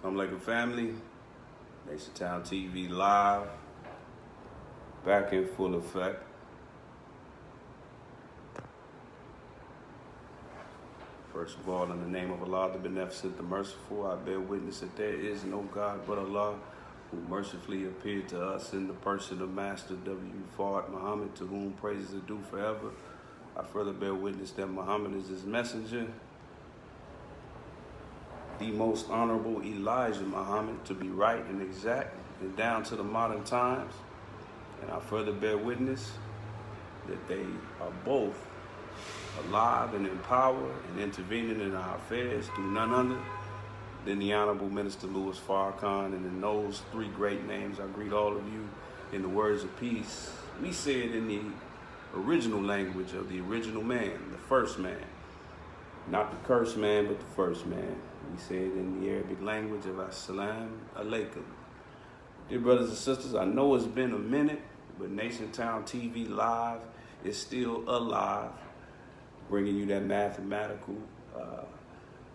I'm like a family. Nation Town TV live, back in full effect. First of all, in the name of Allah, the Beneficent, the Merciful, I bear witness that there is no God but Allah, who mercifully appeared to us in the person of Master W. Fard Muhammad, to whom praises are due forever. I further bear witness that Muhammad is his messenger, the most honorable Elijah Muhammad, to be right and exact and down to the modern times. And I further bear witness that they are both alive and in power and intervening in our affairs through none other than the Honorable Minister Louis Farrakhan. And in those three great names, I greet all of you in the words of peace. We say it in the original language of the original man, the first man. Not the cursed man, but the first man. We say it in the Arabic language of Assalamu alaikum. Dear brothers and sisters, I know it's been a minute, but Nation Town TV Live is still alive, bringing you that mathematical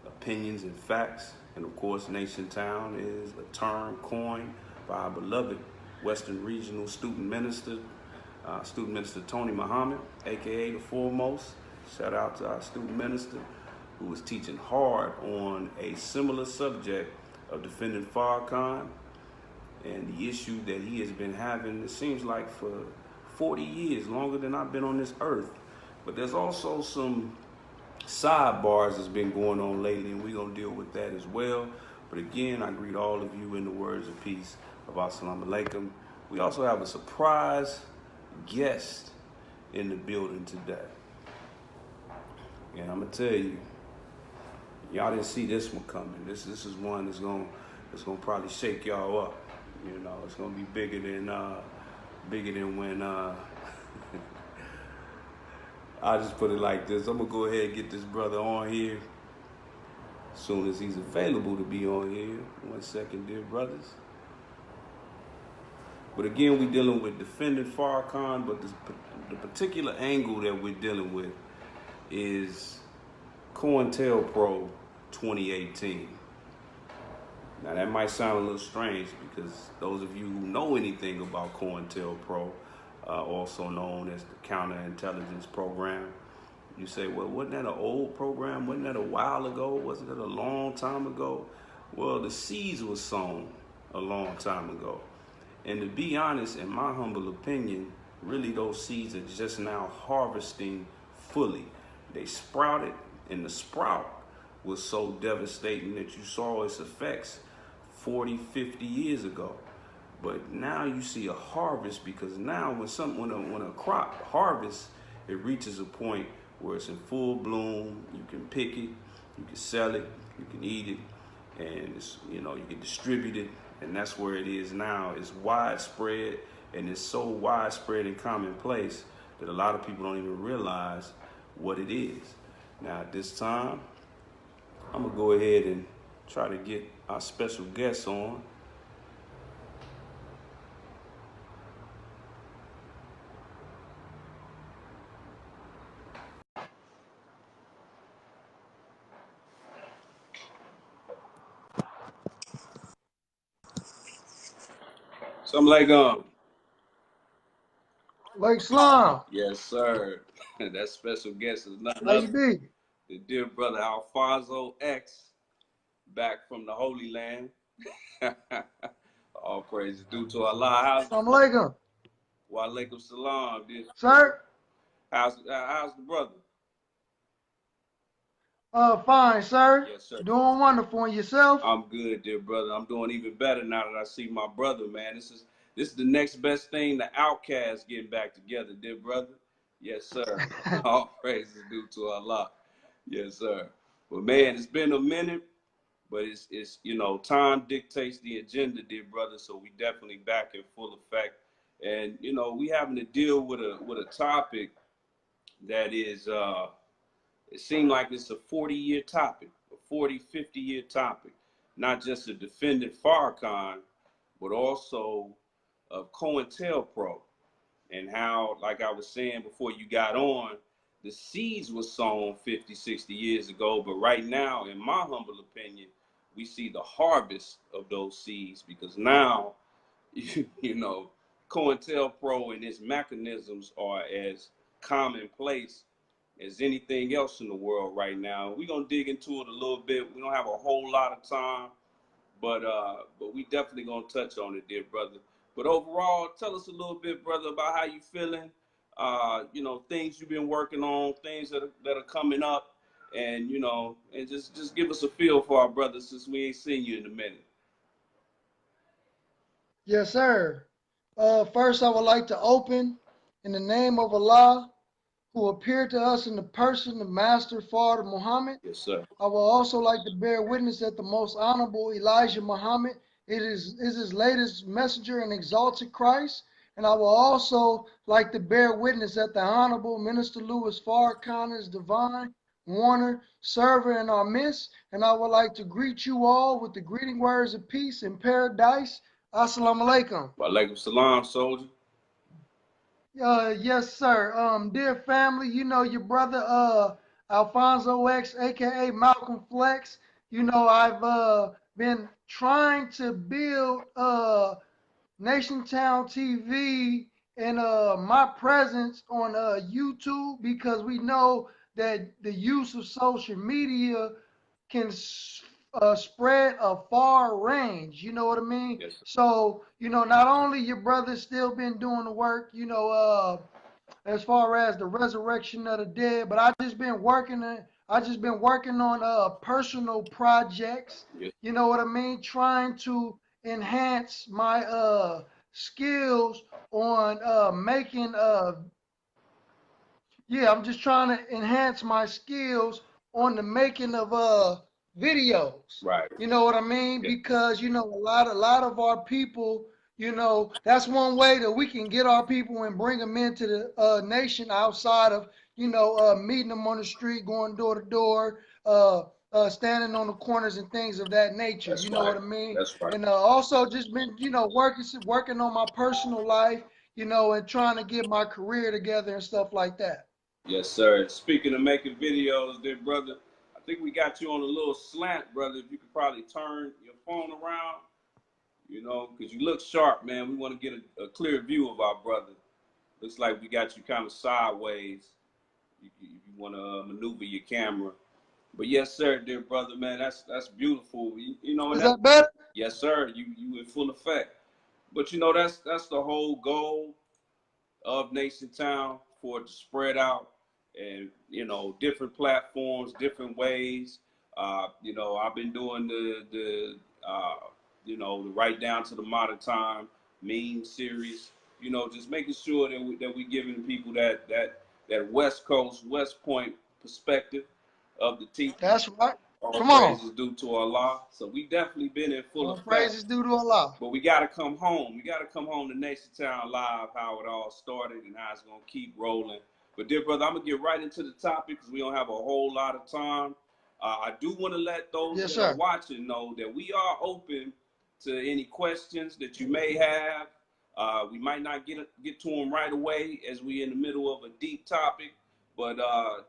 opinions and facts. And of course, Nation Town is a term coined by our beloved Western Regional Student Minister Tony Muhammad, aka the Foremost. Shout out to our student minister, who was teaching hard on a similar subject of defending Farrakhan and the issue that he has been having, it seems like, for 40 years, longer than I've been on this earth. But there's also some sidebars that's been going on lately, and we're going to deal with that as well. But again, I greet all of you in the words of peace of Assalamu alaikum. We also have a surprise guest in the building today. And I'm going to tell you, y'all didn't see this one coming. This is one that's gonna probably shake y'all up. You know, it's gonna be bigger than when I just put it like this. I'm gonna go ahead and get this brother on here as soon as he's available to be on here. 1 second, dear brothers. But again, we're dealing with defending Farrakhan, but the particular angle that we're dealing with is COINTELPRO 2018. Now that might sound a little strange, because those of you who know anything about COINTELPRO, also known as the counterintelligence program, you say, well, wasn't that an old program? Wasn't that a while ago? Wasn't it a long time ago? Well, the seeds were sown a long time ago. And to be honest, in my humble opinion, really those seeds are just now harvesting fully. They sprouted, and the sprout was so devastating that you saw its effects 40, 50 years ago. But now you see a harvest, because now when a crop harvests, it reaches a point where it's in full bloom. You can pick it, you can sell it, you can eat it, and it's, you can distribute it. And that's where it is now. It's widespread, and it's so widespread and commonplace that a lot of people don't even realize what it is. Now at this time, I'm gonna go ahead and try to get our special guest on. So I'm like, Like Slime. yes, sir. That special guest is nothing How you other be? the dear brother Alfonso X, back from the Holy Land. All praise is due to Allah. Assalamu alaikum. Wa alaikum salam, dear. Sir? How's the brother? Fine, sir. Yes, sir. Doing wonderful. And yourself? I'm good, dear brother. I'm doing even better now that I see my brother, man. This is the next best thing, the Outcast getting back together, dear brother. Yes, sir. All praise is due to Allah. Yes, sir. Well, man, it's been a minute, but it's time dictates the agenda, dear brother. So we definitely back in full effect, and we having to deal with a topic that is it seemed like it's a 40-year topic, a 40, 50-year topic, not just a defendant Farrakhan, but also of COINTELPRO, and how, like I was saying before you got on, the seeds were sown 50, 60 years ago, but right now, in my humble opinion, we see the harvest of those seeds, because now, you know, COINTELPRO and its mechanisms are as commonplace as anything else in the world right now. We're gonna dig into it a little bit. We don't have a whole lot of time, but we definitely gonna touch on it, dear brother. But overall, tell us a little bit, brother, about how you feeling. You know, things you've been working on, things that are coming up, and you know, and just give us a feel for our brother, since we ain't seen you in a minute. Yes, sir. First, I would like to open in the name of Allah, who appeared to us in the person of Master Father Muhammad. Yes, sir. I will also like to bear witness that the most honorable Elijah Muhammad is his latest messenger and exalted Christ. And I will also like to bear witness that the Honorable Minister Louis Farrakhan is divine, warner, server in our midst. And I would like to greet you all with the greeting words of peace in paradise. Assalamu alaikum. Wa alaikum salam, soldier. Yes, sir. Dear family, you know your brother, Alfonso X, aka Malcolm Flex. You know I've been trying to build Nation Town TV and my presence on YouTube, because we know that the use of social media can spread a far range. You know what I mean? Yes, sir. So, you know, not only your brother's still been doing the work, you know, as far as the resurrection of the dead, but I just been working on personal projects. Yes. You know what I mean? Trying to enhance my skills on making yeah, I'm just trying to enhance my skills on the making of videos. Right. You know what I mean? Yes. Because you know a lot of our people, you know, that's one way that we can get our people and bring them into the nation outside of, you know, meeting them on the street, going door to door, standing on the corners and things of that nature. That's You know right. what I mean? That's right. And also just been, you know, working on my personal life, you know, and trying to get my career together and stuff like that. Yes, sir. Speaking of making videos, dear brother, I think we got you on a little slant, brother. If you could probably turn your phone around, you know, because you look sharp, man. We want to get a clear view of our brother. Looks like we got you kind of sideways. If you want to maneuver your camera. But yes, sir, dear brother, man, that's beautiful. You know, and Is that better? yes, sir. You in full effect. But you know, that's the whole goal of Nation Town, for it to spread out, and you know, different platforms, different ways. You know, I've been doing the you know, the Right Down to the Modern Time meme series. You know, just making sure that we giving people that West Coast, West Point perspective of the teaching. That's right. All Come on. praises due to Allah. So we definitely been in full All effect. praises due to Allah. But we got to come home. We got to come home to Nation Town Live, how it all started and how it's going to keep rolling. But, dear brother, I'm going to get right into the topic because we don't have a whole lot of time. I do want to let those that are watching know that we are open to any questions that you may have. We might not get to them right away as we're in the middle of a deep topic, but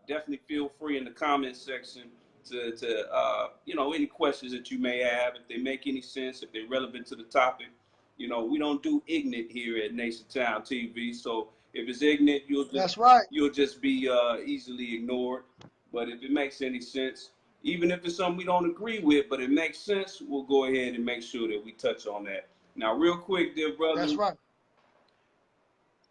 definitely feel free in the comment section to you know, any questions that you may have, if they make any sense, if they're relevant to the topic. You know, we don't do ignorant here at Nation Town TV, so if it's ignorant, you'll just be easily ignored. But if it makes any sense, even if it's something we don't agree with, but it makes sense, we'll go ahead and make sure that we touch on that. Now, real quick, dear brother. That's right.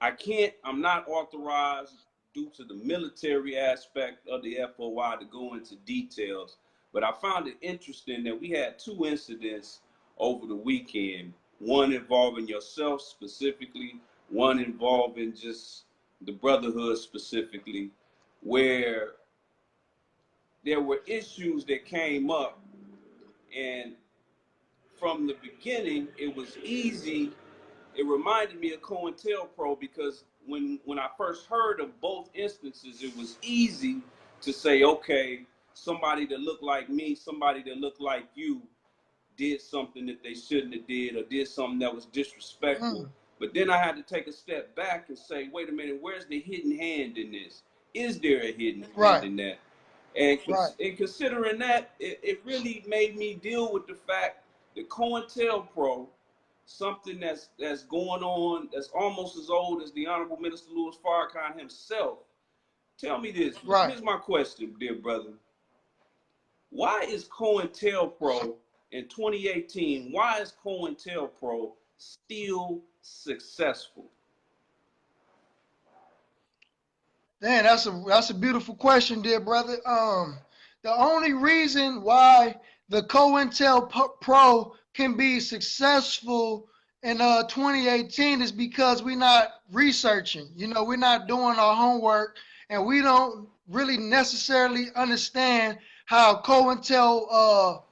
I'm not authorized due to the military aspect of the FOI to go into details, but I found it interesting that we had 2 incidents over the weekend, one involving yourself specifically, one involving just the brotherhood specifically, where there were issues that came up, and from the beginning, it was easy. It reminded me of COINTELPRO because when I first heard of both instances, it was easy to say, okay, somebody that looked like me, somebody that looked like you did something that they shouldn't have did, or did something that was disrespectful. But then I had to take a step back and say, wait a minute, where's the hidden hand in this? Is there a hidden hand in that? And, Right. and considering that, it really made me deal with the fact that COINTELPRO, something that's going on, that's almost as old as the Honorable Minister Louis Farrakhan himself. Tell me this. Right. Here's my question, dear brother. Why is COINTELPRO in 2018, why is COINTELPRO still successful? Dan, that's a beautiful question, dear brother. The only reason why the COINTELPRO can be successful in 2018 is because we're not researching. You know, we're not doing our homework, and we don't really necessarily understand how COINTELPRO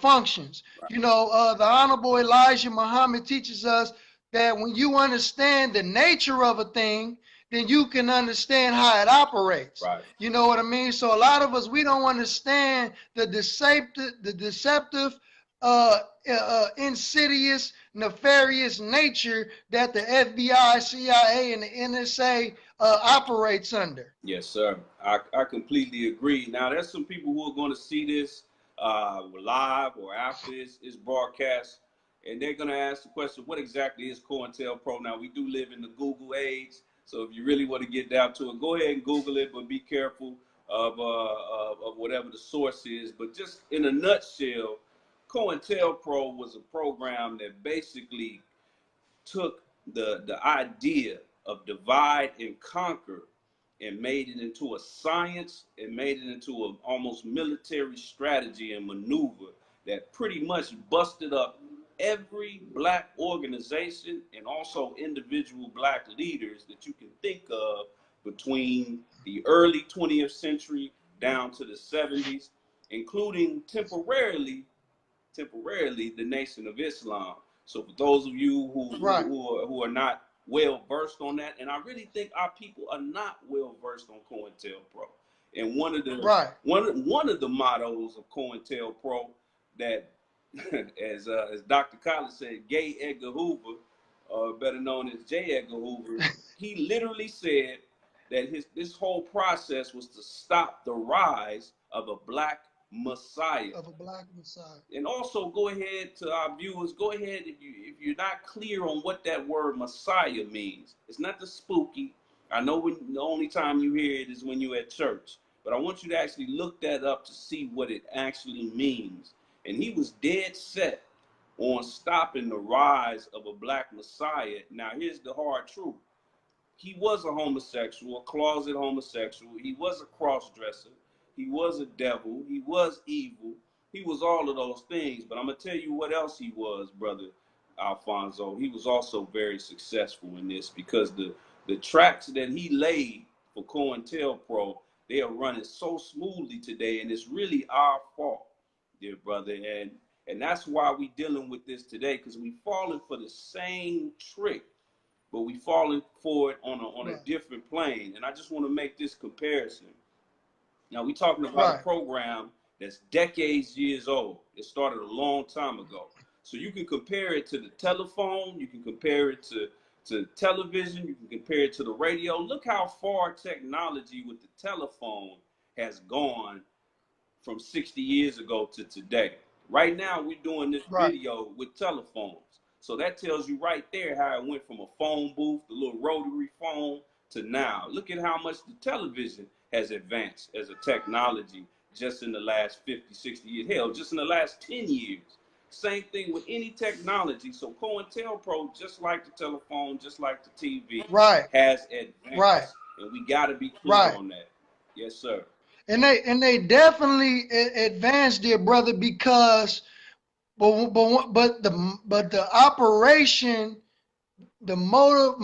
functions. You know, the Honorable Elijah Muhammad teaches us that when you understand the nature of a thing, then you can understand how it operates. Right. You know what I mean? So a lot of us, we don't understand the deceptive, insidious, nefarious nature that the FBI, CIA, and the NSA operates under. Yes, sir. I completely agree. Now, there's some people who are going to see this live or after it's broadcast, and they're going to ask the question, what exactly is COINTELPRO? Now, we do live in the Google age, so if you really want to get down to it, go ahead and Google it, but be careful of whatever the source is. But just in a nutshell, COINTELPRO was a program that basically took the idea of divide and conquer and made it into a science and made it into an almost military strategy and maneuver that pretty much busted up every black organization and also individual black leaders that you can think of between the early 20th century down to the 70s, including temporarily the Nation of Islam. So for those of you Right. who are not well versed on that, and I really think our people are not well versed on COINTELPRO. And one of the Right. one of the mottos of COINTELPRO that, as Dr. Collins said, Gay Edgar Hoover, better known as J. Edgar Hoover, he literally said that this whole process was to stop the rise of a black Messiah. Of a black Messiah. And also go ahead to our viewers, go ahead if you're not clear on what that word Messiah means. It's not the spooky. I know the only time you hear it is when you're at church, but I want you to actually look that up to see what it actually means. And he was dead set on stopping the rise of a black Messiah. Now here's the hard truth. He was a homosexual, a closet homosexual. He was a cross-dresser. He was a devil. He was evil. He was all of those things. But I'm going to tell you what else he was, Brother Alfonso. He was also very successful in this because the tracks that he laid for COINTELPRO, they are running so smoothly today, and it's really our fault, dear brother. And that's why we dealing with this today, because we falling for the same trick, but we falling for it on a different plane. And I just want to make this comparison. Now, we're talking about a program that's decades years old. It started a long time ago. So you can compare it to the telephone. You can compare it to television. You can compare it to the radio. Look how far technology with the telephone has gone from 60 years ago to today. Right now, we're doing this video with telephones. So that tells you right there how it went from a phone booth, the little rotary phone, to now. Look at how much the television has advanced as a technology just in the last 50, 60 years. Hell, just in the last 10 years. Same thing with any technology. So COINTELPRO, just like the telephone, just like the TV, has advanced. And we got to be clear on that. Yes, sir. And they definitely advanced, dear brother, because but the operation, the motive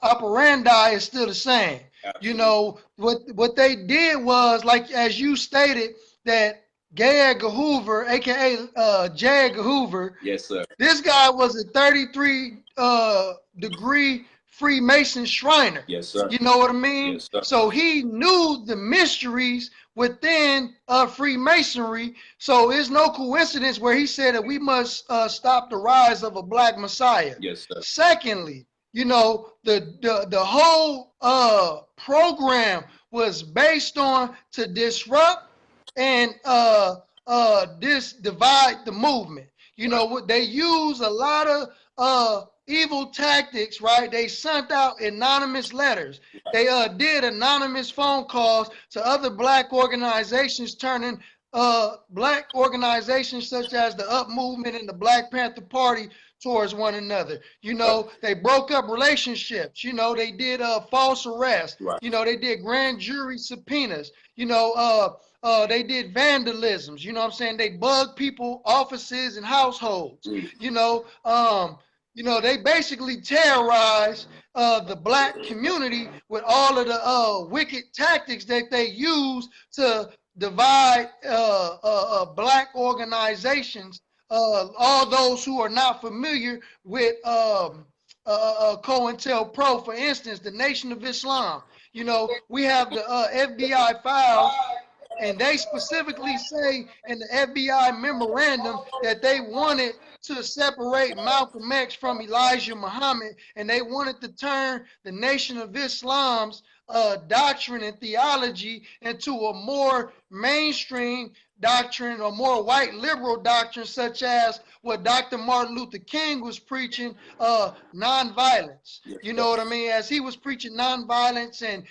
operandi is still the same. Absolutely. You know, what they did was, like as you stated, that Gay Edgar Hoover, aka J. Edgar Hoover. Yes, sir. This guy was a 33 degree Freemason Shriner. Yes, sir. You know what I mean? Yes, sir. So he knew the mysteries within Freemasonry. So it's no coincidence where he said that we must stop the rise of a black Messiah. Yes, sir. Secondly, you know, the whole program was based on to disrupt and divide the movement. You know what, they use a lot of evil tactics, right? They sent out anonymous letters. They did anonymous phone calls to other black organizations, turning black organizations such as the Up Movement and the Black Panther Party towards one another. You know, they broke up relationships. You know, they did false arrests. Right. You know, they did grand jury subpoenas. You know, they did vandalisms. You know what I'm saying? They bugged people, offices, and households. You know, they basically terrorized the black community with all of the wicked tactics that they use to divide black organizations. All those who are not familiar with COINTELPRO, for instance, the Nation of Islam. You know, we have the FBI files, and they specifically say in the FBI memorandum that they wanted to separate Malcolm X from Elijah Muhammad, and they wanted to turn the Nation of Islam's doctrine and theology into a more mainstream doctrine, or more white liberal doctrine, such as what Dr. Martin Luther King was preaching, nonviolence. You know what I mean? As he was preaching nonviolence and,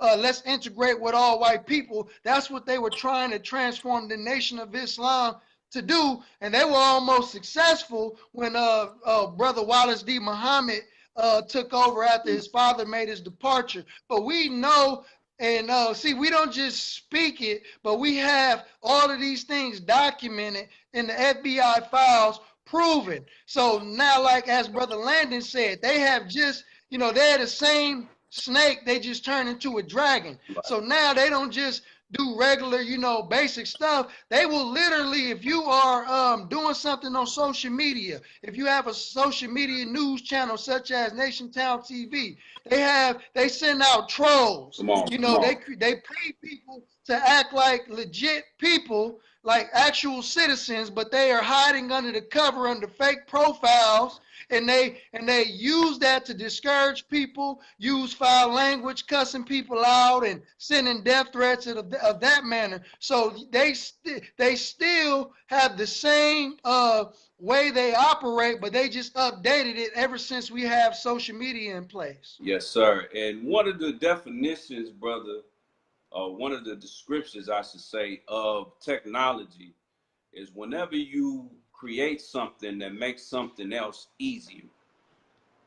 let's integrate with all white people, that's what they were trying to transform the Nation of Islam to do. And they were almost successful when Brother Wallace D. Muhammad took over after his father made his departure. But we know, and see, we don't just speak it, but we have all of these things documented in the FBI files, proven. So now, like as Brother Landon said, they have just, they're the same snake, they just turned into a dragon. Right. So now they don't just do regular, basic stuff. They will literally, if you are doing something on social media, if you have a social media news channel such as Nation Town TV, they send out trolls. They pay people to act like legit people, like actual citizens, but they are hiding under the cover under fake profiles. And they use that to discourage people, use foul language, cussing people out, and sending death threats of that manner. So they still have the same way they operate, but they just updated it ever since we have social media in place. Yes, sir. And one of the definitions, brother, one of the descriptions, I should say, of technology is whenever you create something that makes something else easier.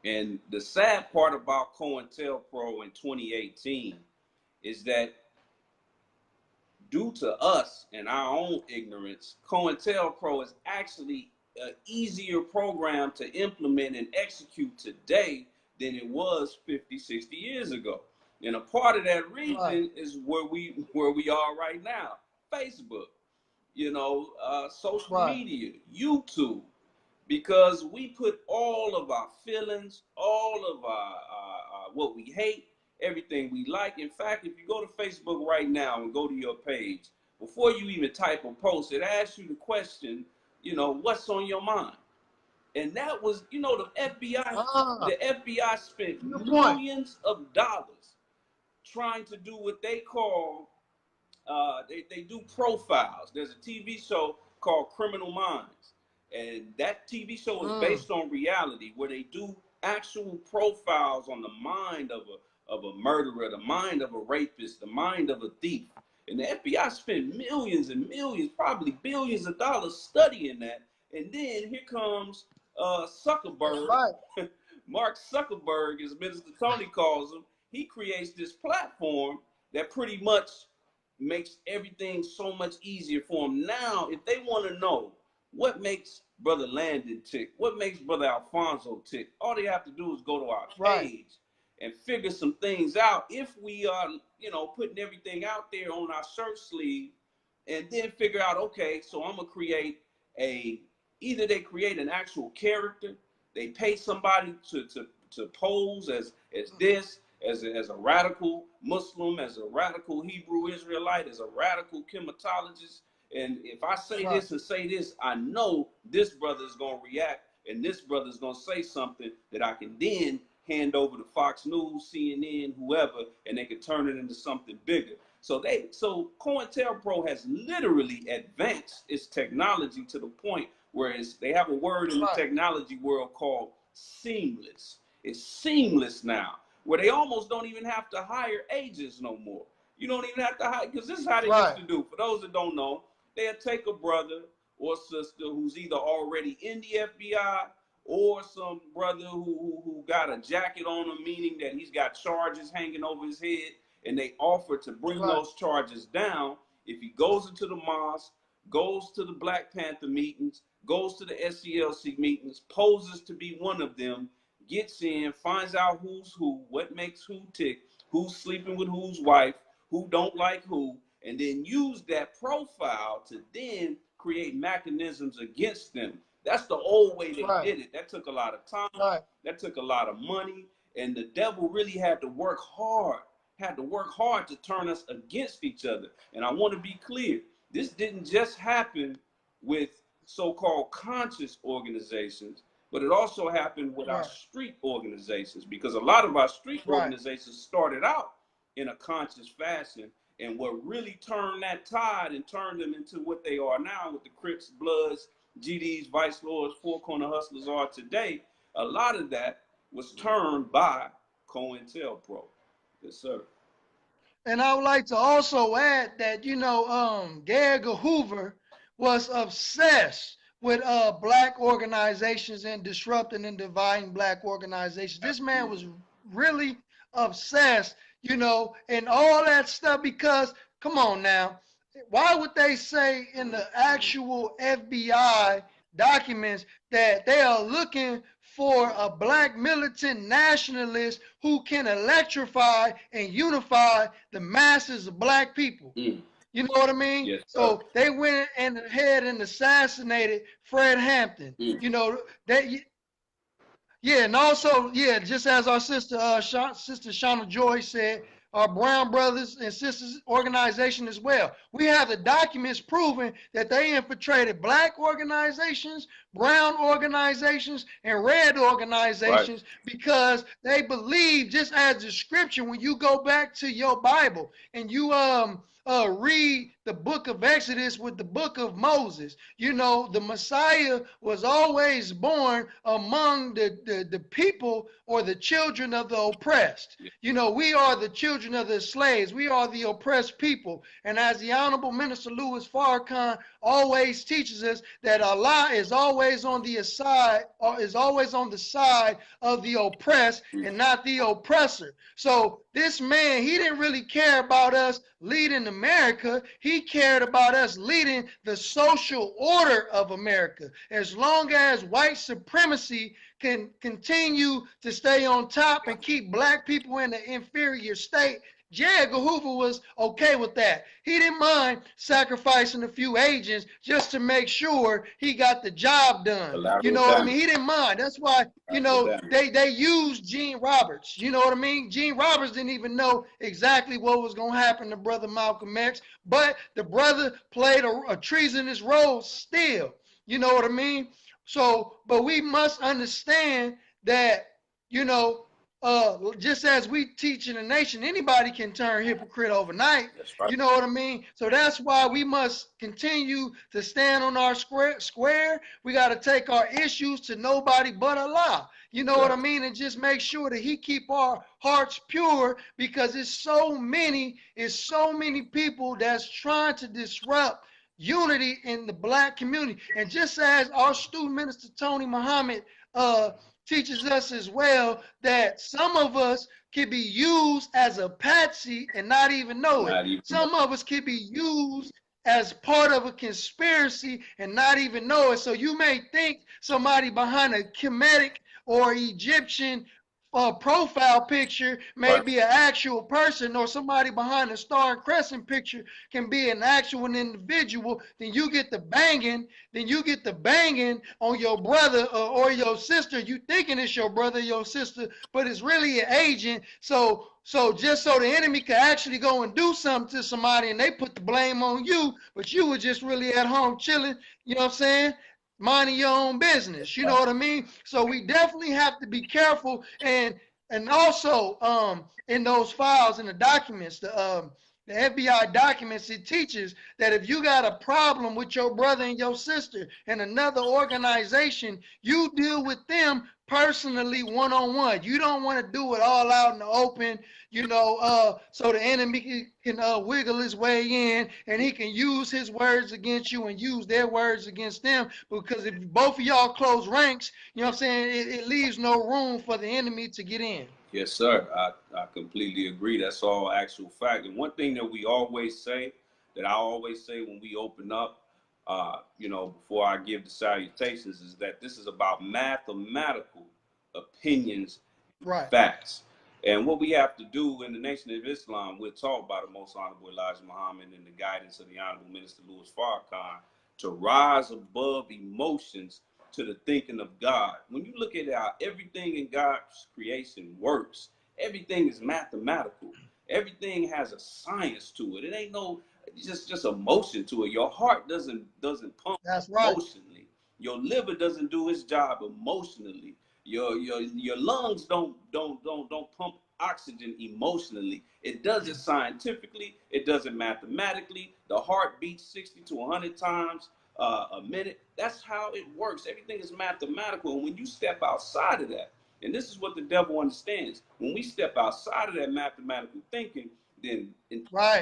And the sad part about COINTELPRO in 2018 is that due to us and our own ignorance, COINTELPRO is actually an easier program to implement and execute today than it was 50, 60 years ago. And a part of that reason is where we are right now. Facebook, social media, YouTube, because we put all of our feelings, all of our what we hate, everything we like. In fact, if you go to Facebook right now and go to your page, before you even type a post, it asks you the question, what's on your mind? And that was, the FBI spent millions of dollars trying to do what they call, they do profiles. There's a TV show called Criminal Minds. And that TV show is based on reality, where they do actual profiles on the mind of a murderer, the mind of a rapist, the mind of a thief. And the FBI spent millions and millions, probably billions of dollars studying that. And then here comes Zuckerberg. Right. Mark Zuckerberg, as Minister Tony calls him. He creates this platform that pretty much makes everything so much easier for them. Now, if they want to know what makes Brother Landon tick, what makes Brother Alfonso tick, all they have to do is go to our page and figure some things out. If we are, putting everything out there on our shirt sleeve, and then figure out, okay, so I'm gonna create either they create an actual character, they pay somebody to pose as this, as a radical Muslim, as a radical Hebrew Israelite, as a radical chematologist. And if I say this and say this, I know this brother is going to react, and this brother is going to say something that I can then hand over to Fox News, CNN, whoever, and they can turn it into something bigger. So COINTELPRO has literally advanced its technology to the point where they have a word in the technology world called seamless. It's seamless now, where they almost don't even have to hire agents no more. You don't even have to hire, because this is how they used to do. For those that don't know, they'll take a brother or sister who's either already in the FBI or some brother who got a jacket on him, meaning that he's got charges hanging over his head, and they offer to bring those charges down if he goes into the mosque, goes to the Black Panther meetings, goes to the SCLC meetings, poses to be one of them, gets in, finds out who's who, what makes who tick, who's sleeping with whose wife, who don't like who, and then use that profile to then create mechanisms against them. That's the old way they did it. That took a lot of time. That took a lot of money. And the devil really had to work hard, to turn us against each other. And I want to be clear. This didn't just happen with so-called conscious organizations, but it also happened with our street organizations, because a lot of our street organizations started out in a conscious fashion. And what really turned that tide and turned them into what they are now with the Crips, Bloods, GDs, Vice Lords, Four Corner Hustlers are today, a lot of that was turned by COINTELPRO. Yes, sir. And I would like to also add that, you know, Gary Hoover was obsessed with black organizations and disrupting and dividing black organizations. This man was really obsessed, you know, and all that stuff, because, come on now, why would they say in the actual FBI documents that they are looking for a black militant nationalist who can electrify and unify the masses of black people? You know what I mean? Yes, so they went in ahead and assassinated Fred Hampton. You know, and also, just as our sister Sister Shauna Joy said, our Brown Brothers and Sisters organization as well. We have the documents proving that they infiltrated black organizations, brown organizations, and red organizations because they believe, just as the scripture, when you go back to your Bible and you read the book of Exodus with the book of Moses, you know, the Messiah was always born among the people or the children of the oppressed. You know, we are the children of the slaves. We are the oppressed people. And as the Honorable Minister Louis Farrakhan always teaches us, that Allah is always on the side, or is always on the side of the oppressed and not the oppressor. So this man, he didn't really care about us leading America. He cared about us leading the social order of America. As long as white supremacy can continue to stay on top and keep black people in the inferior state, J. Edgar Hoover was okay with that. He didn't mind sacrificing a few agents just to make sure he got the job done. You know what I mean? He didn't mind. That's why, you know, they used Gene Roberts. You know what I mean? Gene Roberts didn't even know exactly what was going to happen to Brother Malcolm X, but the brother played a treasonous role still. You know what I mean? So, but we must understand that, you know, just as we teach in the nation, anybody can turn hypocrite overnight. You know what I mean? So that's why we must continue to stand on our square. We got to take our issues to nobody but Allah. You know what I mean? And just make sure that he keep our hearts pure, because it's so many people that's trying to disrupt unity in the black community. And just as our student minister Tony Muhammad teaches us as well, that some of us can be used as a patsy and not even know it. Some of us can be used as part of a conspiracy and not even know it. So you may think somebody behind a Kemetic or Egyptian profile picture may be an actual person, or somebody behind a star and crescent picture can be an actual individual. Then you get the banging on your brother or your sister. You thinking it's your brother or your sister, but it's really an agent. So just so the enemy can actually go and do something to somebody, and they put the blame on you, but you were just really at home chilling, you know what I'm saying? Minding your own business, you know what I mean? So we definitely have to be careful, and also in those files, in the documents, the The FBI documents, it teaches that if you got a problem with your brother and your sister in another organization, you deal with them personally one-on-one. You don't want to do it all out in the open, so the enemy can wiggle his way in and he can use his words against you and use their words against them. Because if both of y'all close ranks, you know what I'm saying, it leaves no room for the enemy to get in. Yes, sir. I completely agree. That's all actual fact. And one thing that we always say, that I always say when we open up, before I give the salutations, is that this is about mathematical opinions, Right. facts. And what we have to do in the Nation of Islam, we're taught by the Most Honorable Elijah Muhammad and the guidance of the Honorable Minister Louis Farrakhan to rise above emotions to the thinking of God. When you look at how everything in God's creation works, everything is mathematical. Everything has a science to it. It ain't no just emotion to it. Your heart doesn't pump That's right. emotionally. Your liver doesn't do its job emotionally. Your lungs don't pump oxygen emotionally. It does it scientifically. It does it mathematically. The heart beats 60 to 100 times a minute. That's how it works. Everything is mathematical. And when you step outside of that, and this is what the devil understands, when we step outside of that mathematical thinking, then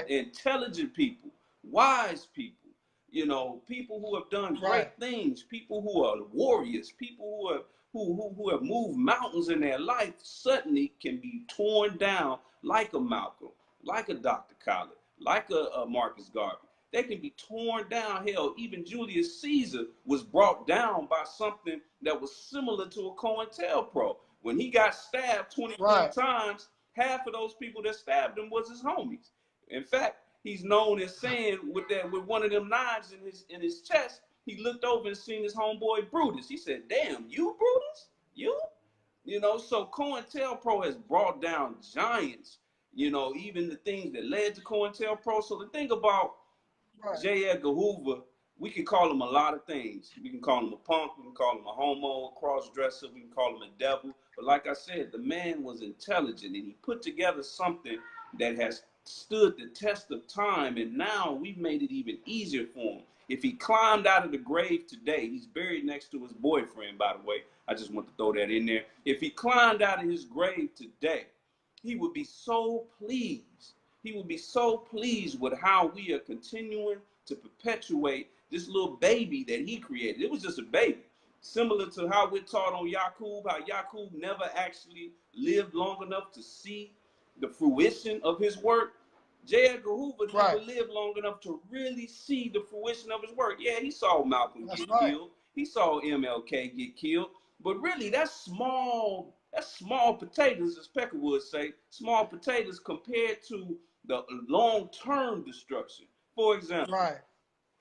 intelligent people, wise people, people who have done great things, people who are warriors, people who have moved mountains in their life, suddenly can be torn down like a Malcolm, like a Dr. Khaled, like a Marcus Garvey. They can be torn down. Hell, even Julius Caesar was brought down by something that was similar to a COINTELPRO. When he got stabbed 23 times, half of those people that stabbed him was his homies. In fact, he's known as saying with one of them knives in his chest, he looked over and seen his homeboy Brutus. He said, "Damn, you Brutus? You?" So COINTELPRO has brought down giants, even the things that led to COINTELPRO. So the thing about J. Edgar Hoover, we can call him a lot of things. We can call him a punk, we can call him a homo, a cross-dresser, we can call him a devil. But like I said, the man was intelligent and he put together something that has stood the test of time, and now we've made it even easier for him. If he climbed out of the grave today, he's buried next to his boyfriend, by the way. I just want to throw that in there. If he climbed out of his grave today, he would be so pleased. He would be so pleased with how we are continuing to perpetuate this little baby that he created. It was just a baby. Similar to how we're taught on Yaqub, how Yaqub never actually lived long enough to see the fruition of his work. J. Edgar Hoover never lived long enough to really see the fruition of his work. Yeah, he saw Malcolm get killed. He saw MLK get killed. But really, that's small potatoes, as Pecker would say, small potatoes compared to the long-term destruction. For example,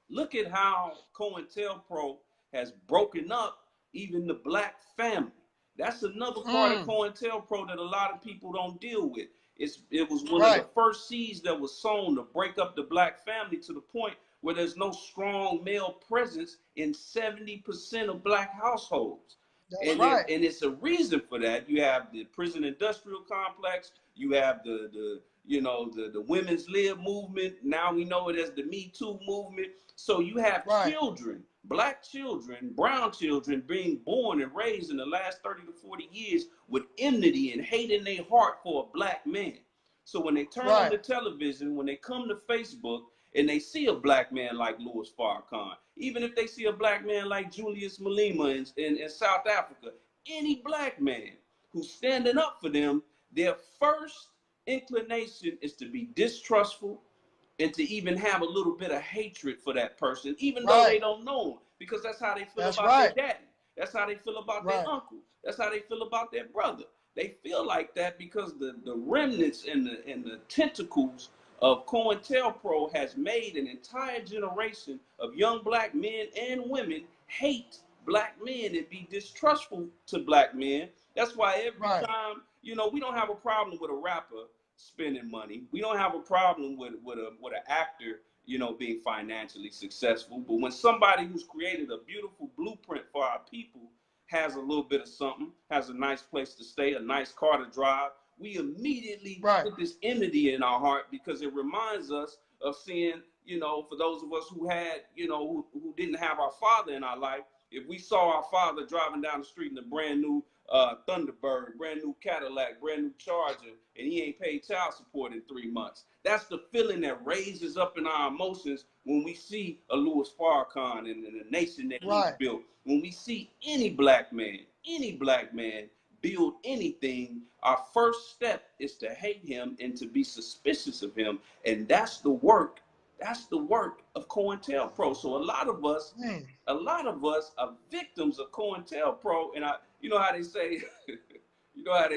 look at how COINTELPRO has broken up even the black family. That's another part of COINTELPRO that a lot of people don't deal with. It was one of the first seeds that was sown to break up the black family to the point where there's no strong male presence in 70% of black households. And it's a reason for that. You have the prison industrial complex. You have the women's lib movement. Now we know it as the Me Too movement. So you have children, black children, brown children being born and raised in the last 30 to 40 years with enmity and hate in their heart for a black man. So when they turn on the television, when they come to Facebook and they see a black man like Louis Farrakhan, even if they see a black man like Julius Malema in South Africa, any black man who's standing up for them, their first inclination is to be distrustful and to even have a little bit of hatred for that person, even though they don't know him, because that's how they feel about their daddy. That's how they feel about their uncle. That's how they feel about their brother. They feel like that because the remnants and the tentacles of COINTELPRO has made an entire generation of young black men and women hate black men and be distrustful to black men. That's why every time, we don't have a problem with a rapper spending money. We don't have a problem with an actor, being financially successful. But when somebody who's created a beautiful blueprint for our people has a little bit of something, has a nice place to stay, a nice car to drive, we immediately Right. put this enmity in our heart because it reminds us of seeing, you know, for those of us who had, you know, who didn't have our father in our life, if we saw our father driving down the street in a brand new Thunderbird, brand new Cadillac, brand new Charger, and he ain't paid child support in 3 months. That's the feeling that raises up in our emotions when we see a Louis Farrakhan and the nation that he's Right. built. When we see any black man build anything, our first step is to hate him and to be suspicious of him. And that's the work of COINTELPRO. So a lot of us are victims of COINTELPRO. And you know how they say, my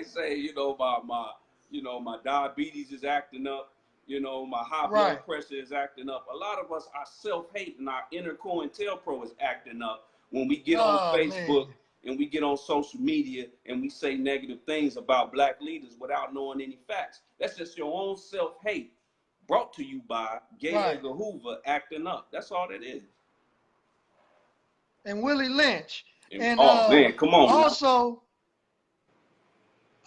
diabetes is acting up, my high Right. blood pressure is acting up. A lot of us, our self-hate and our inner COINTELPRO is acting up when we get on Oh, Facebook man. and we get on social media and we say negative things about black leaders without knowing any facts. That's just your own self-hate brought to you by Gay Right. Edgar Hoover acting up. That's all that is. And Willie Lynch. And Oh man, come on now. also,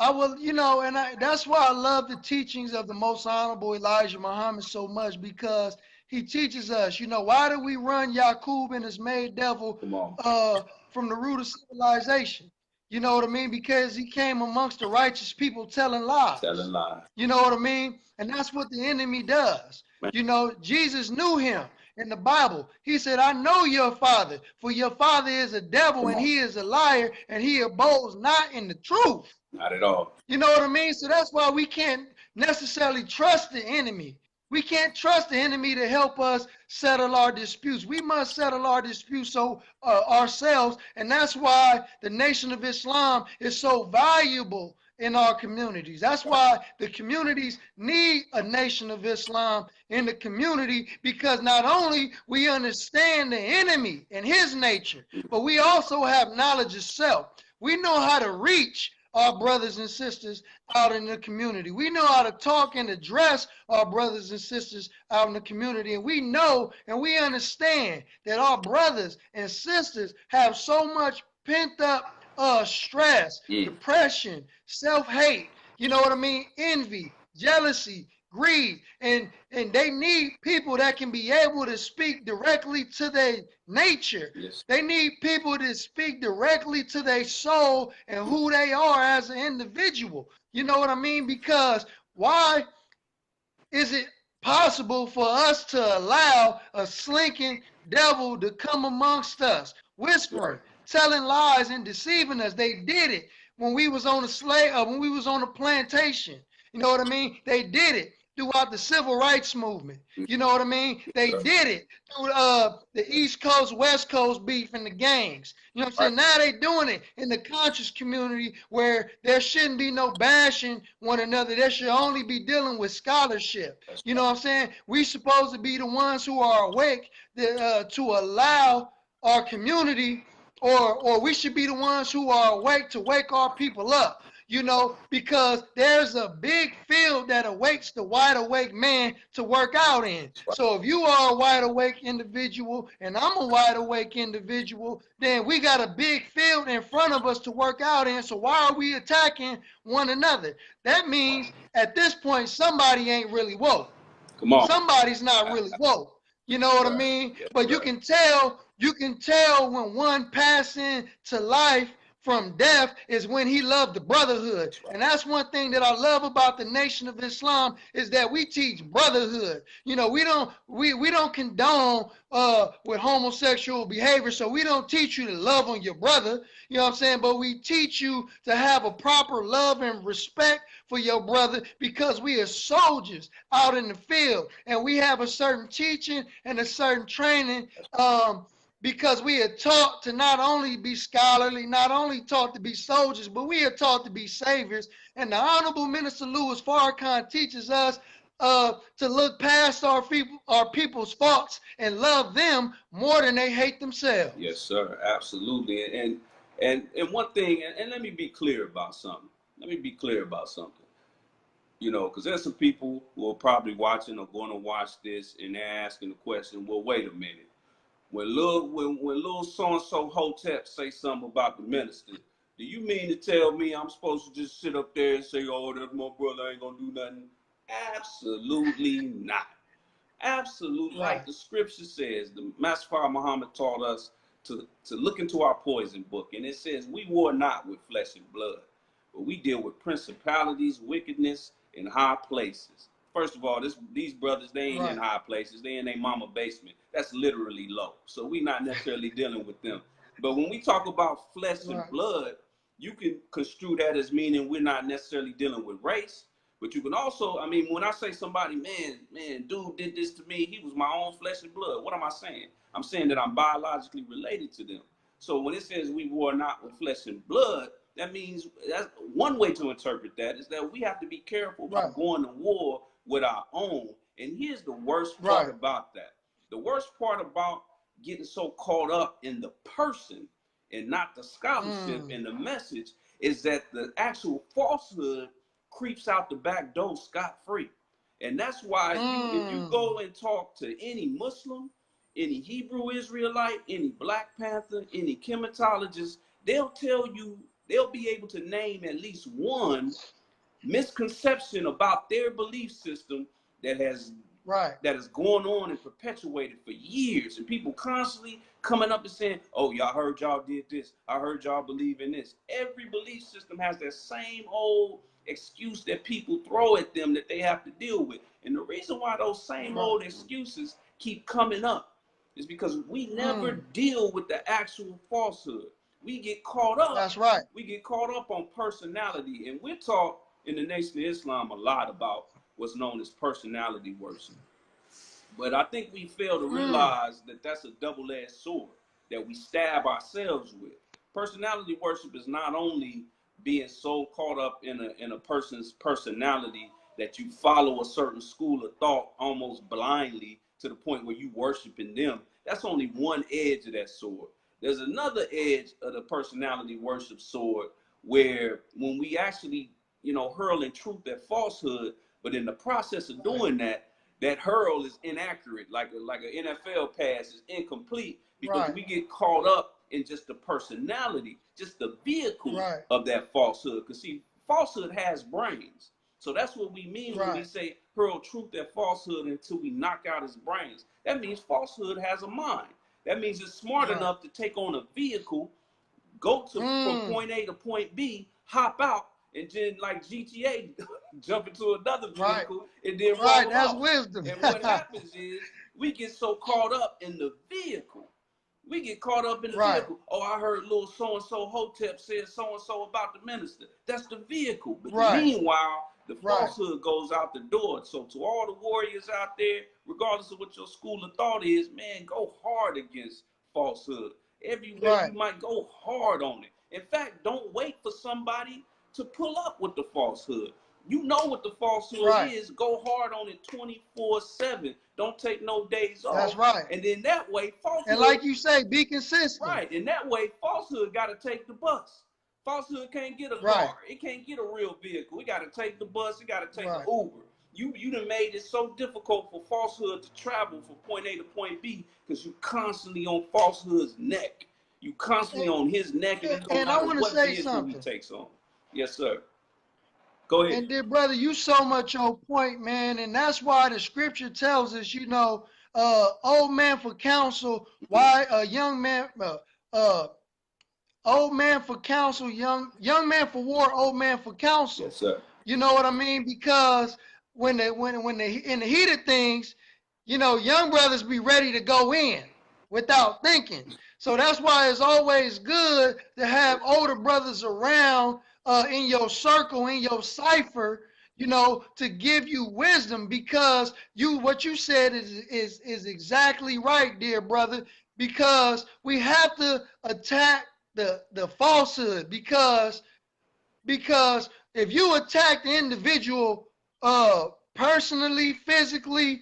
I will, and that's why I love the teachings of the Most Honorable Elijah Muhammad so much, because he teaches us, why do we run Yaqub and his maid devil Come on. from the root of civilization? You know what I mean? Because he came amongst the righteous people telling lies. Telling lies. You know what I mean? And that's what the enemy does. Man. Jesus knew him in the Bible. He said, I know your father, for your father is a devil and he is a liar and he abodes not in the truth. Not at all. You know what I mean? So that's why we can't necessarily trust the enemy. We can't trust the enemy to help us settle our disputes. We must settle our disputes ourselves. And that's why the Nation of Islam is so valuable in our communities. That's why the communities need a Nation of Islam in the community, because not only we understand the enemy and his nature, but we also have knowledge of self. We know how to reach our brothers and sisters out in the community. We know how to talk and address our brothers and sisters out in the community. And we know and we understand that our brothers and sisters have so much pent up stress, depression, self-hate, you know what I mean? Envy, jealousy, greed, and they need people that can be able to speak directly to their nature. Yes. They need people to speak directly to their soul and who they are as an individual. You know what I mean? Because why is it possible for us to allow a slinking devil to come amongst us, whispering, telling lies and deceiving us? They did it when we was on when we was on a plantation. You know what I mean? They did it throughout the civil rights movement. You know what I mean? They did it through the East Coast, West Coast beef and the gangs. You know what I'm saying? Now they doing it in the conscious community where there shouldn't be no bashing one another. There should only be dealing with scholarship. You know what I'm saying? We supposed to be the ones who are awake to allow our community, or we should be the ones who are awake to wake our people up. Because there's a big field that awaits the wide awake man to work out in. So if you are a wide awake individual and I'm a wide awake individual, then we got a big field in front of us to work out in. So why are we attacking one another? That means at this point, somebody ain't really woke. Come on. Somebody's not really woke. You know what I mean? But you can tell when one passing to life from death is when he loved the brotherhood. And that's one thing that I love about the Nation of Islam, is that we teach brotherhood. We don't condone with homosexual behavior, so we don't teach you to love on your brother, you know what I'm saying? But we teach you to have a proper love and respect for your brother, because we are soldiers out in the field and we have a certain teaching and a certain training, because we are taught to not only be scholarly, not only taught to be soldiers, but we are taught to be saviors. And the Honorable Minister Louis Farrakhan teaches us to look past our people's faults and love them more than they hate themselves. Yes, sir. Absolutely. And one thing, and let me be clear about something. Because there's some people who are probably watching or going to watch this, and they're asking the question, well, wait a minute. When little so-and-so Hotep say something about the minister, Do you mean to tell me I'm supposed to just sit up there and say, oh, that's my brother, ain't gonna do nothing? Absolutely not. Absolutely. Like Right. the scripture says, the Master Father Muhammad taught us to look into our poison book. And it says, we war not with flesh and blood, but we deal with principalities, wickedness in high places. First of all, these brothers, they ain't in Right. high places. They in their mama basement. That's literally low. So we not necessarily dealing with them. But when we talk about flesh and Right. blood, you can construe that as meaning we're not necessarily dealing with race. But you can also, I mean, when I say somebody, man, dude did this to me, he was my own flesh and blood. What am I saying? I'm saying that I'm biologically related to them. So when it says we war not with flesh and blood, that means that's one way to interpret that is that we have to be careful Right. about going to war with our own. And here's the worst part Right. about that. The worst part about getting so caught up in the person and not the scholarship and the message is that the actual falsehood creeps out the back door scot-free. And that's why if you go and talk to any Muslim, any Hebrew Israelite, any Black Panther, any chematologist, they'll tell you, they'll be able to name at least one misconception about their belief system that has gone on and perpetuated for years, and people constantly coming up and saying, oh, y'all heard y'all did this, I heard y'all believe in this. Every belief system has that same old excuse that people throw at them that they have to deal with. And the reason why those same old excuses keep coming up is because we never deal with the actual falsehood. We get caught up. That's right. We get caught up on personality, and we're taught in the Nation of Islam a lot about what's known as personality worship. But I think we fail to realize that that's a double-edged sword that we stab ourselves with. Personality worship is not only being so caught up in a person's personality that you follow a certain school of thought almost blindly to the point where you worshiping them. That's only one edge of that sword. There's another edge of the personality worship sword where when we actually, hurl in truth at falsehood, but in the process of doing that, that hurl is inaccurate, like an NFL pass is incomplete because we get caught up in just the personality, just the vehicle of that falsehood. Because see, falsehood has brains. So that's what we mean when we say hurl truth at falsehood until we knock out his brains. That means falsehood has a mind. That means it's smart enough to take on a vehicle, go to from point A to point B, hop out, and then like GTA, jump into another vehicle and then roll That's off. wisdom. And what happens is we get so caught up in the vehicle. We get caught up in the vehicle. Oh, I heard little so-and-so Hotep said so-and-so about the minister. That's the vehicle. But meanwhile, the falsehood goes out the door. So to all the warriors out there, regardless of what your school of thought is, man, go hard against falsehood. Everywhere you might, go hard on it. In fact, don't wait for somebody to pull up with the falsehood. You know what the falsehood is. Go hard on it 24/7. Don't take no days off. That's right. And then that way, falsehood. And like you say, be consistent. Right. And that way, falsehood got to take the bus. Falsehood can't get a car. It can't get a real vehicle. We got to take the bus. It got to take the Uber. You done made it so difficult for falsehood to travel from point A to point B because you constantly on falsehood's neck. You constantly on his neck. And I want to say something. He takes on. Yes, sir. Go ahead. And dear brother, you so much on point, man. And that's why the scripture tells us, old man for counsel, why a young man, old man for counsel, young man for war, old man for counsel. Yes, sir. You know what I mean? Because when they in the heat of things, young brothers be ready to go in without thinking. So that's why it's always good to have older brothers around in your circle, in your cipher, to give you wisdom, because what you said is exactly right, dear brother, because we have to attack the falsehood, because if you attack the individual personally, physically,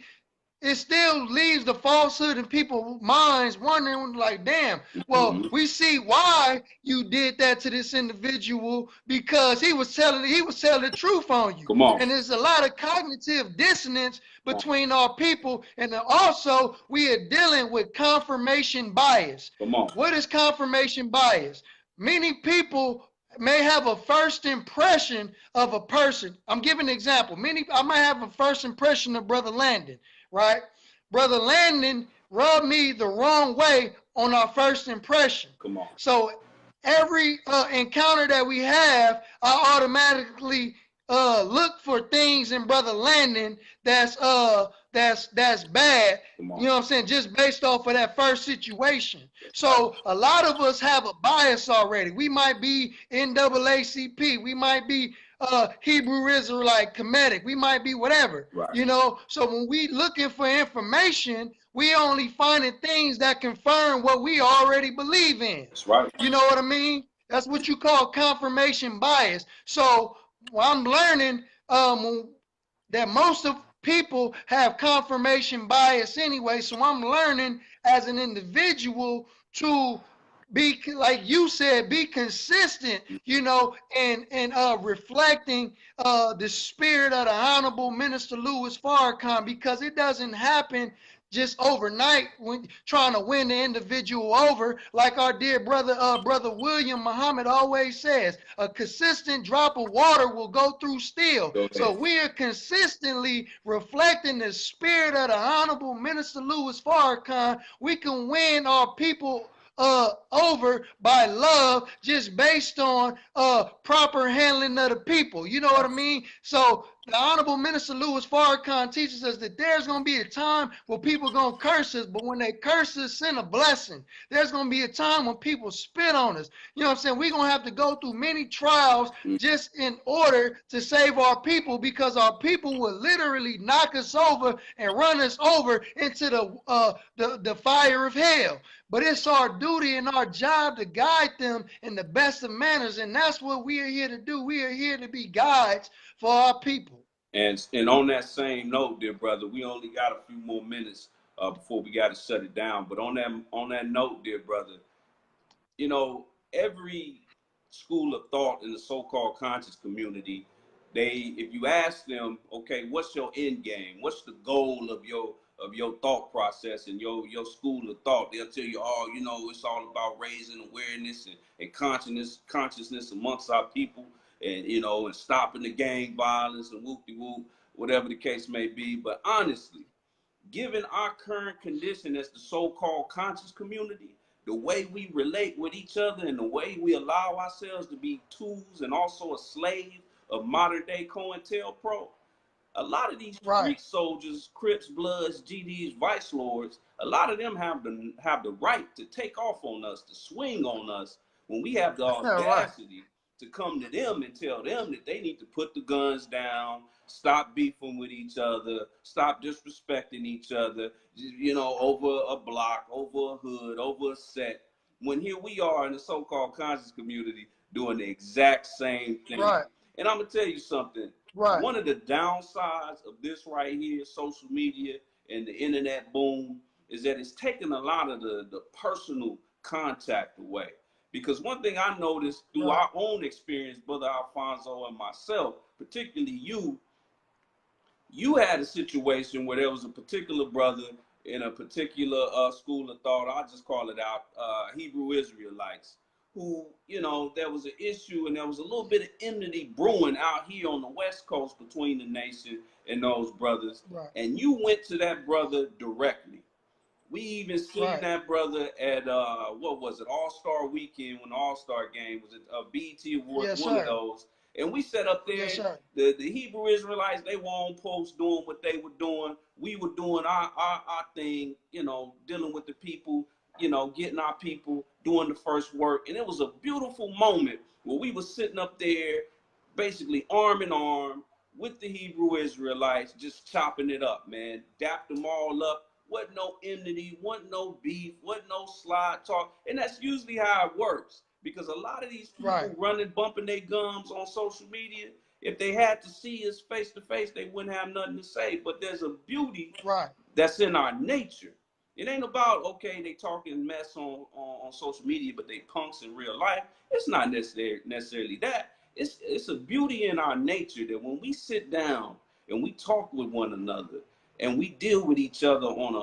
it still leaves the falsehood in people's minds wondering, like, damn, well, we see why you did that to this individual, because he was telling the truth on you. Come on. And there's a lot of cognitive dissonance between our people, and also we are dealing with confirmation bias. Come on. What is confirmation bias? Many people may have a first impression of a person. I'm giving an example. I might have a first impression of Brother Landon, right? Brother Landon rubbed me the wrong way on our first impression. Come on. So every encounter that we have, I automatically look for things in Brother Landon that's bad. You know what I'm saying? Just based off of that first situation. So a lot of us have a bias already. We might be NAACP. We might be Hebrew Israelite, Kemetic. We might be whatever. Right. You know. So when we looking for information, we only finding things that confirm what we already believe in. That's right. You know what I mean? That's what you call confirmation bias. So I'm learning that most of people have confirmation bias anyway. So I'm learning as an individual to be, like you said, be consistent, you know, and reflecting the spirit of the Honorable Minister Louis Farrakhan, because it doesn't happen just overnight when trying to win the individual over. Like our dear brother, Brother William Muhammad always says, a consistent drop of water will go through steel. So we are consistently reflecting the spirit of the Honorable Minister Louis Farrakhan. We can win our people over by love, just based on proper handling of the people. You know what I mean? So the Honorable Minister Louis Farrakhan teaches us that there's going to be a time where people going to curse us, but when they curse us, send a blessing. There's going to be a time when people spit on us. You know what I'm saying? We're going to have to go through many trials just in order to save our people, because our people will literally knock us over and run us over into the fire of hell. But it's our duty and our job to guide them in the best of manners, and that's what we are here to do. We are here to be guides for our people. And on that same note, dear brother, we only got a few more minutes before we got to shut it down. But on that note, dear brother, you know, every school of thought in the so-called conscious community, if you ask them, okay, what's your end game? What's the goal of your thought process and your school of thought? They'll tell you, oh, you know, it's all about raising awareness and consciousness amongst our people, and, you know, and stopping the gang violence and whoop-de-whoop, whatever the case may be. But honestly, given our current condition as the so-called conscious community, the way we relate with each other and the way we allow ourselves to be tools and also a slave of modern day COINTELPRO, a lot of these street soldiers, Crips, Bloods, GDs, Vice Lords, a lot of them have the right to take off on us, to swing on us when we have the audacity to come to them and tell them that they need to put the guns down, stop beefing with each other, stop disrespecting each other, you know, over a block, over a hood, over a set. When here we are in the so-called conscious community doing the exact same thing. And I'm going to tell you something. One of the downsides of this right here, social media and the internet boom, is that it's taken a lot of the personal contact away. Because one thing I noticed through our own experience, Brother Alfonso and myself, particularly you had a situation where there was a particular brother in a particular school of thought, I'll just call it out, Hebrew Israelites, who, you know, there was an issue and there was a little bit of enmity brewing out here on the West Coast between the nation and those brothers. And you went to that brother directly. We even seen that brother at, what was it, All-Star Weekend, when the All-Star game was at BET Awards, one of those. And we sat up there, the Hebrew Israelites, they were on post doing what they were doing. We were doing our thing, you know, dealing with the people, you know, getting our people, doing the first work. And it was a beautiful moment where we were sitting up there, basically arm in arm with the Hebrew Israelites, just chopping it up, man. Dapped them all up. Wasn't no enmity, wasn't no beef, wasn't no slide talk. And that's usually how it works. Because a lot of these people running, bumping their gums on social media, if they had to see us face to face, they wouldn't have nothing to say. But there's a beauty that's in our nature. It ain't about, okay, they talking mess on social media, but they punks in real life. It's not necessarily that. It's a beauty in our nature that when we sit down and we talk with one another and we deal with each other in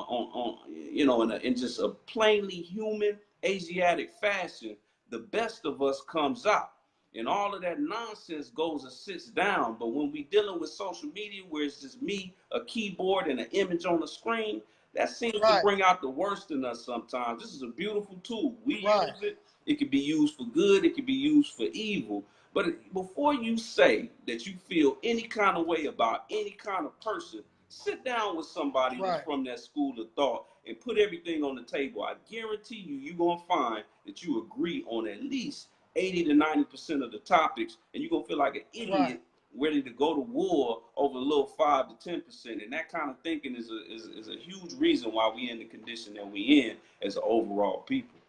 just a plainly human Asiatic fashion, the best of us comes out. and all of that nonsense goes and sits down. But when we dealing with social media, where it's just me, a keyboard, and an image on the screen, that seems to Right. bring out the worst in us sometimes. This is a beautiful tool. We Right. use it. It can be used for good. It can be used for evil. But before you say that you feel any kind of way about any kind of person, sit down with somebody that's Right. from that school of thought and put everything on the table. I guarantee you, you're going to find that you agree on at least 80 to 90% of the topics, and you're going to feel like an idiot Right. ready to go to war over a little 5 to 10%. And that kind of thinking is a huge reason why we in the condition that we in as an overall people.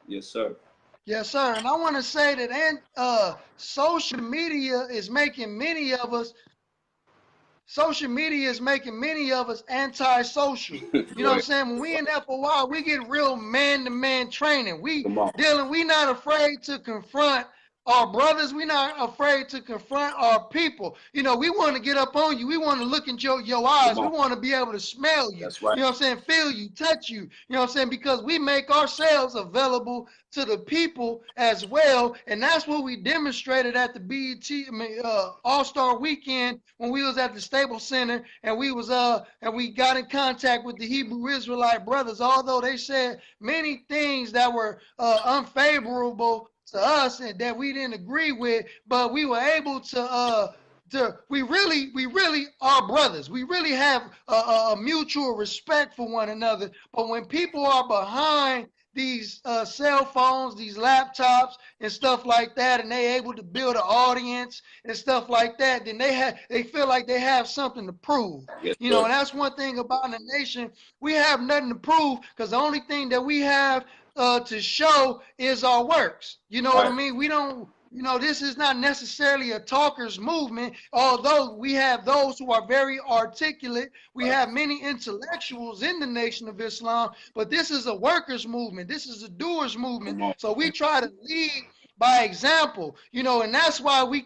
Yes, sir. Yes, sir. And I want to say that social media is making many of us antisocial. You know Go what I'm ahead. saying? When we in there for a while, we get real man-to-man training. We Come on. we not afraid to confront our brothers. We not afraid to confront our people. You know, we want to get up on you. We want to look into your Come eyes. We on. want to be able to smell you. That's right. You know what I'm saying? Feel you, touch you. You know what I'm saying? Because we make ourselves available to the people as well. And that's what we demonstrated at the All-Star Weekend when we was at the Staples Center and we got in contact with the Hebrew Israelite brothers. Although they said many things that were unfavorable to us and that we didn't agree with, but we were able we really are brothers. We really have a mutual respect for one another. But when people are behind these cell phones, these laptops and stuff like that, and they able to build an audience and stuff like that, then they feel like they have something to prove. Yes, You know, sir. and that's one thing about the nation. We have nothing to prove because the only thing that we have to show is our works. You know what I Right. mean? We don't, you know, this is not necessarily a talker's movement, although we have those who are very articulate. We Right. have many intellectuals in the Nation of Islam, but this is a workers' movement. This is a doers' movement. Come on. So we try to lead by example, you know, and that's why we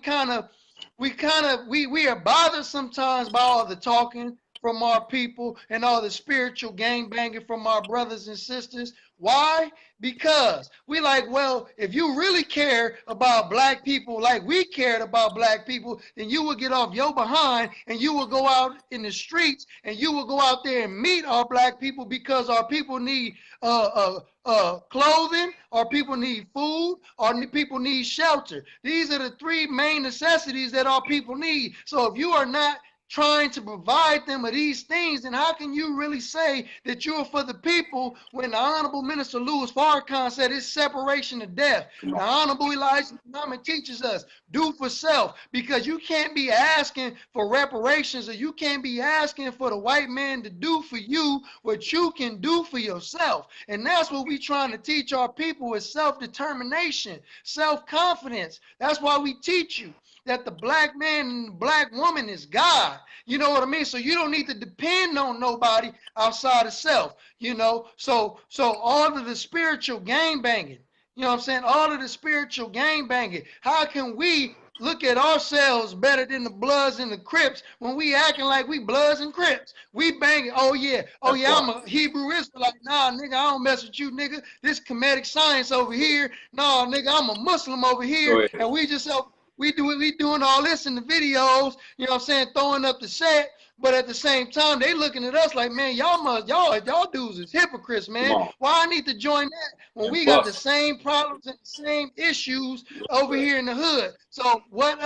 are bothered sometimes by all the talking from our people and all the spiritual gang banging from our brothers and sisters. Why? Because we like, well, if you really care about black people like we cared about black people, then you will get off your behind and you will go out in the streets and you will go out there and meet our black people because our people need clothing, our people need food, our people need shelter. These are the three main necessities that our people need. So if you are not trying to provide them with these things, then how can you really say that you're for the people when the Honorable Minister Louis Farrakhan said it's separation to death? Come The on. Honorable Elijah Muhammad teaches us, do for self, because you can't be asking for reparations or you can't be asking for the white man to do for you what you can do for yourself. And that's what we're trying to teach our people is self-determination, self-confidence. That's why we teach you that the black man and the black woman is God. You know what I mean? So you don't need to depend on nobody outside of self, you know? So all of the spiritual gang banging, you know what I'm saying? All of the spiritual gang banging. How can we look at ourselves better than the Bloods and the Crips when we acting like we Bloods and Crips? We banging, oh yeah, That's I'm why. a Hebrew Israelite. Nah, nigga, I don't mess with you, nigga. This comedic science over here. Nah, nigga, I'm a Muslim over Go here. ahead. And we doing all this in the videos, you know what I'm saying, throwing up the set, but at the same time, they looking at us like, man, y'all dudes is hypocrites, Come man. on. Why I need to join that when And we got the bust. same problems and the same issues Yes, over sir. here in the hood? So what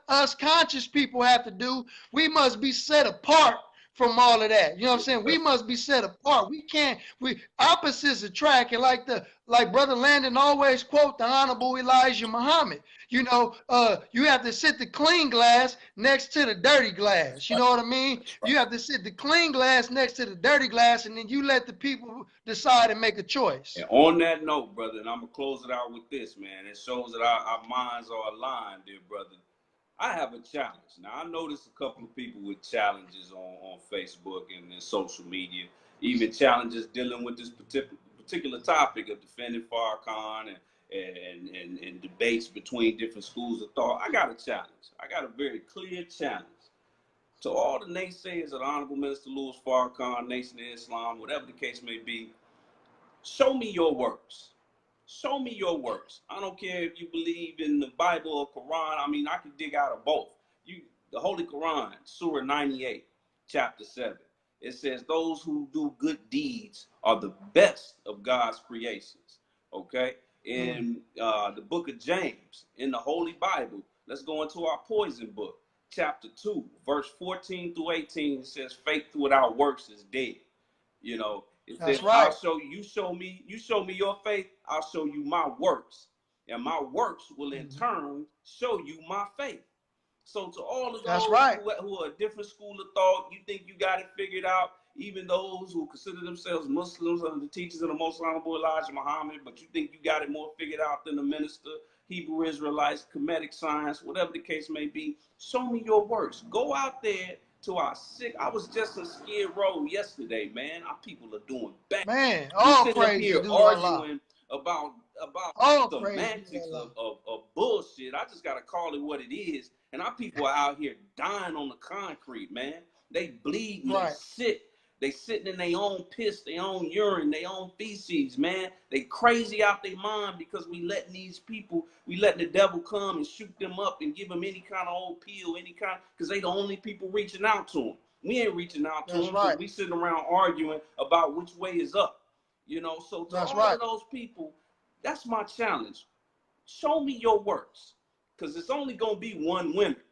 us conscious people have to do, we must be set apart from all of that. You know what I'm Yes, saying? sir. We must be set apart. We opposites attract, and like Brother Landon always quote the Honorable Elijah Muhammad. You know, you have to sit the clean glass next to the dirty glass. You know what I mean? That's right. You have to sit the clean glass next to the dirty glass, and then you let the people decide and make a choice. And on that note, brother, and I'm gonna close it out with this, man. It shows that our minds are aligned, dear brother. I have a challenge. Now, I noticed a couple of people with challenges on Facebook and social media, even challenges dealing with this particular topic of defending Farrakhan and debates between different schools of thought. I got a challenge. I got a very clear challenge. To all the naysayers of the Honorable Minister Louis Farrakhan, Nation of Islam, whatever the case may be, show me your works. Show me your works. I don't care if you believe in the Bible or Quran. I mean, I can dig out of both. The Holy Quran, Surah 98, chapter 7. It says, those who do good deeds are the best of God's creations. Okay? In the book of James, in the Holy Bible, let's go into our poison book, chapter 2, verse 14 through 18. It says, faith without works is dead. You know, it says, I'll show you, you show me your faith, I'll show you my works. And my works will in turn show you my faith. So to all of those who are a different school of thought, you think you got it figured out, even those who consider themselves Muslims under the teachings of the Most Honorable Elijah Muhammad, but you think you got it more figured out than the minister, Hebrew Israelites, Kemetic science, whatever the case may be, show me your works. Go out there to our sick. I was just in Skid Row yesterday, man. Our people are doing bad. Man, all we sitting up praise here to arguing about all semantics of bullshit. I just gotta call it what it is. And our people are out here dying on the concrete, man. They bleeding, they sick. They sitting in their own piss, their own urine, their own feces, man. They crazy out their mind because we letting these people, we letting the devil come and shoot them up and give them any kind of old pill, any kind, because they the only people reaching out to them. We ain't reaching out to them because we sitting around arguing about which way is up. You know, so to all of those people, that's my challenge. Show me your works, because it's only going to be one winner,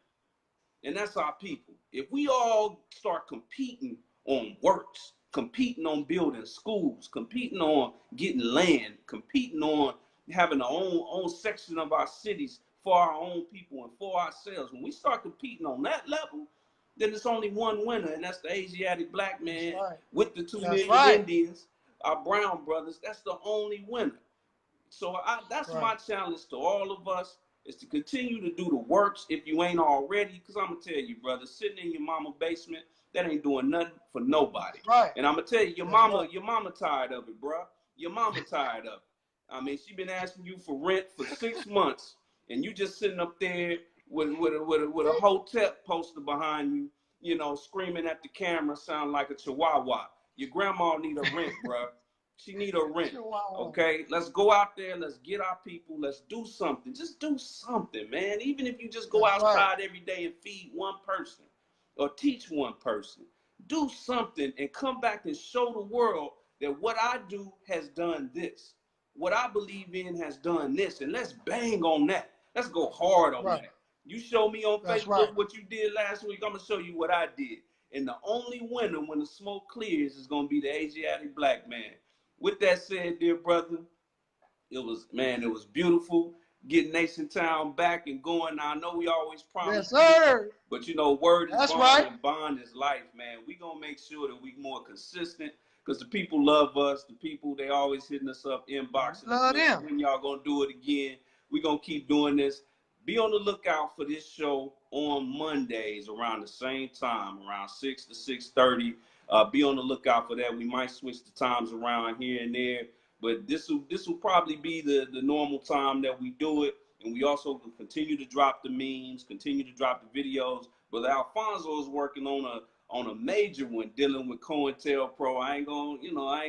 and that's our people. If we all start competing on works, competing on building schools, competing on getting land, competing on having our own section of our cities for our own people and for ourselves, when we start competing on that level, then it's only one winner, and that's the Asiatic black man with the 2 million Indians, our brown brothers. That's the only winner. So that's my challenge to all of us, is to continue to do the works if you ain't already. Because I'm going to tell you, brother, sitting in your mama basement, that ain't doing nothing for nobody. And I'm going to tell you, your mama tired of it, bro. Your mama tired of it. I mean, she been asking you for rent for 6 months, and you just sitting up there with a hotel poster behind you, you know, screaming at the camera, sound like a chihuahua. Your grandma need a rent, bro. She need a rent. Okay, let's go out there. Let's get our people. Let's do something. Just do something, man. Even if you just go outside every day and feed one person or teach one person, do something and come back and show the world that what I do has done this. What I believe in has done this. And let's bang on that. Let's go hard on that. You show me on Facebook what you did last week, I'm going to show you what I did. And the only winner when the smoke clears is going to be the Asiatic black man. With that said, dear brother, it was beautiful getting Nation Town back and going. Now, I know we always promise, but you know, word is bond and bond is life, man. We gonna make sure that we more consistent, because the people love us. The people, they always hitting us up, inboxing. Love them. When y'all gonna do it again? We gonna keep doing this. Be on the lookout for this show on Mondays around the same time, around 6 to 6:30. Be on the lookout for that. We might switch the times around here and there, but this will probably be the normal time that we do it. And we also continue to drop the memes, continue to drop the videos. Brother Alfonso is working on a major one dealing with COINTELPRO. I ain't gonna.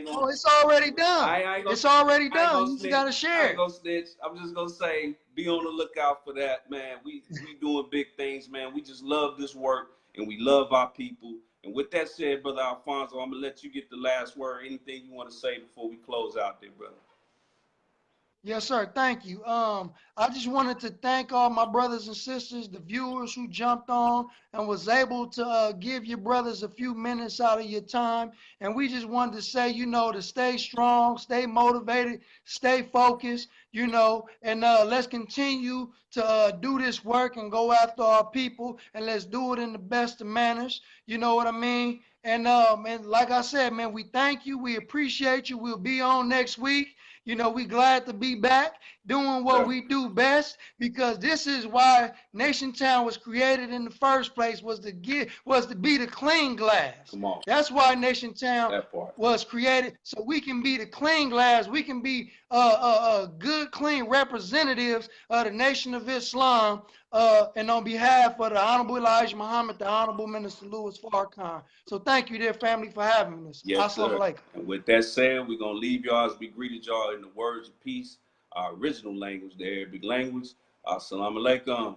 Oh, it's already done. It's already done. You just gotta share. I ain't gonna snitch. I'm just gonna say, be on the lookout for that, man. We doing big things, man. We just love this work and we love our people. And with that said, Brother Alfonso, I'm going to let you get the last word. Anything you want to say before we close out there, brother? Yes, sir. Thank you. I just wanted to thank all my brothers and sisters, the viewers who jumped on and was able to give your brothers a few minutes out of your time. And we just wanted to say, you know, to stay strong, stay motivated, stay focused, you know, and let's continue to do this work and go after our people, and let's do it in the best of manners. You know what I mean? And like I said, man, we thank you. We appreciate you. We'll be on next week. You know, we glad to be back doing what we do best, because this is why Nation Town was created in the first place, was to be the clean glass. Come on. That's why Nation Town was created, so we can be the clean glass. We can be good, clean representatives of the Nation of Islam, and on behalf of the Honorable Elijah Muhammad, the Honorable Minister Louis Farrakhan. So thank you, dear family, for having us. Yes, sir. And with that said, we're going to leave y'all as we greeted y'all in the words of peace. our original language, the Arabic language. Assalamu alaikum.